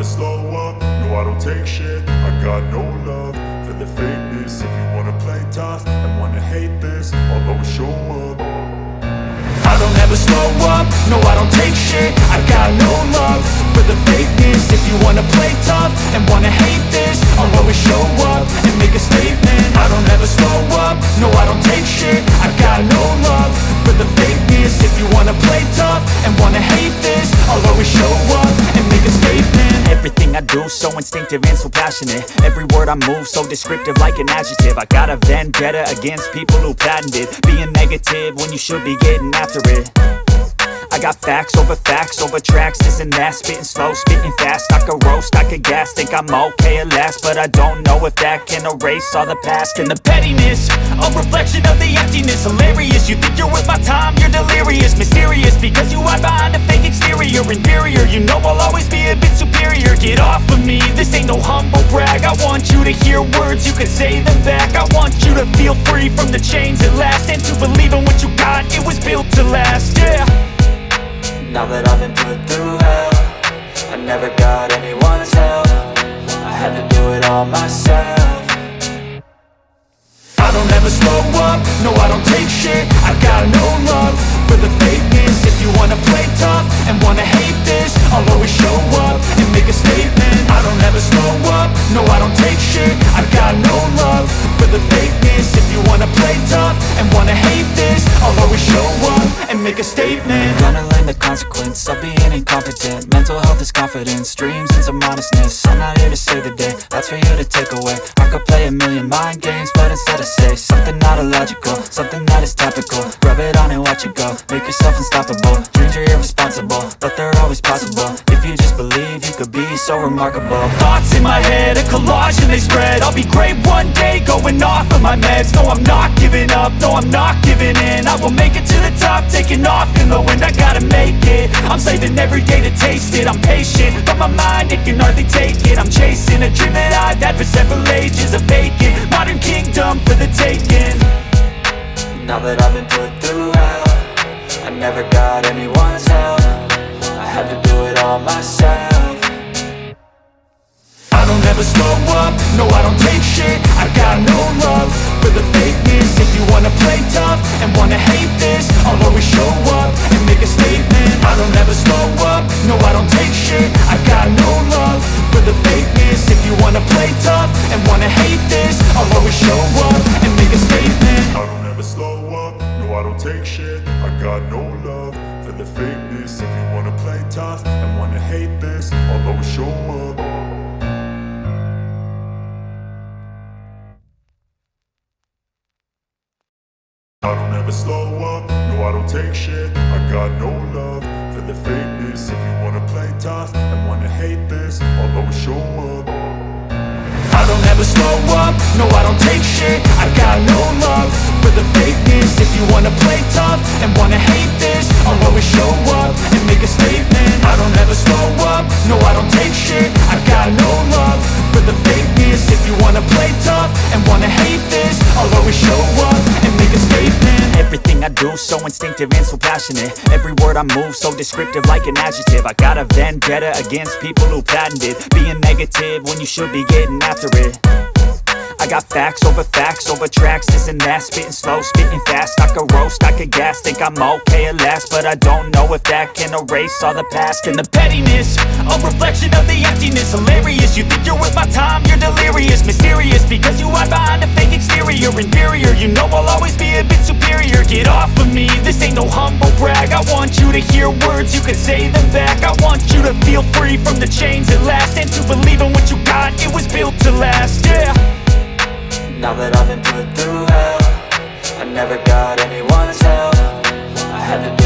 slow up, no I don't take shit. I got no love for the fakeness. If you wanna play tough and wanna hate this, I'll always show up. I don't ever slow up, no I don't take shit. I got no love for the fakeness. If you wanna play tough and wanna hate this, I'll always show up and make a statement. I don't ever slow up, no I don't take shit. I got no love for the fakeness. If you wanna play tough and wanna hate this, I'll always show up and make a statement. Everything I do so instinctive and so passionate. Every word I move so descriptive like an adjective. I got a vendetta against people who patented being negative when you should be getting after it. I got facts over tracks, this and that. Spitting slow, spitting fast, I could roast, I could gas. Think I'm okay at last, but I don't know if that can erase all the past. And the pettiness, a reflection of the emptiness. Hilarious, you think you're worth my time, you're delirious. Mysterious, because you hide behind a fake exterior. Inferior, you know I'll always be a bit superior. Get off of me, this ain't no humble brag. I want you to hear words, you can say them back. I want you to feel free from the chains at last, and to believe in what you got, it was built to last, yeah. Now that I've been put through hell, I never got anyone's help. I had to do it all myself. I don't ever slow up, no I don't take shit. I got no love for the fakeness. If you wanna play tough and wanna hate this, I'll always show up and make a statement. I don't ever slow up, no I don't take shit. I got no love for the fakeness. If you wanna play tough and wanna hate this, I'll always show up and make a statement. Gonna learn the consequence of being incompetent. Mental health is confidence, dreams and some honestness. I'm not here to save the day, that's for you to take away. I could play a million mind games, but instead I say something not illogical, something that is topical. Rub it on and watch it go, make yourself unstoppable. Dreams are irresponsible, but they're always possible. If you just believe, you could be so remarkable. Thoughts in my head, a collage and they spread. I'll be great one day, going off of my meds. No, I'm not giving up, no, I'm not giving in. I will make it to the top, taking off in the wind. I gotta make it, I'm saving every day to taste it. I'm patient, but my mind, it can hardly take it. I'm chasing a dream that I've had for several ages. A vacant, modern kingdom for the taking. Now that I've been put through hell, I never got anyone's help. I had to do it all myself. I don't ever slow up, no I don't take shit. I got no love for the fakeness. If you wanna play tough and wanna hate this, I'll always show up and make a statement. I don't ever slow up, no I don't take shit. I got no love for the fakeness. If you wanna play tough and wanna hate this, I'll always show up and make a statement. I don't ever slow up, no I don't take shit. I got no love for the fakeness. If you wanna play tough and wanna hate this, I'll always show up. I don't ever slow up, no I don't take shit. I got no love for the fakeness. If you wanna play tough and wanna hate this, I'll always show up. I don't ever slow up, no I don't take shit. I got no love for the fakeness. If you wanna play tough and wanna hate this, I'll always show up and make a statement. I don't ever slow up, no I don't take shit. I got no love for the fakeness. If you wanna play tough and wanna hate this, I'll always show up and make a statement. Everything I do so instinctive and so passionate. Every word I move so descriptive like an adjective. I got a vendetta against people who patented being negative when you should be getting after it. I got facts over tracks, this and that. Spitting slow, spitting fast, I could roast, I could gas. Think I'm okay at last, but I don't know if that can erase all the past. And the pettiness, a reflection of the emptiness. Hilarious, you think you're worth my time, you're delirious. Mysterious, because you hide behind a fake exterior. Inferior, you know I'll always be a bit superior. Get off of me, this ain't no humble brag. I want you to hear words, you can say them back. I want you to feel free from the chains at last, and to believe in what you got, it was built to last, yeah. Now that I've been put through hell, I never got anyone's help. I had to do it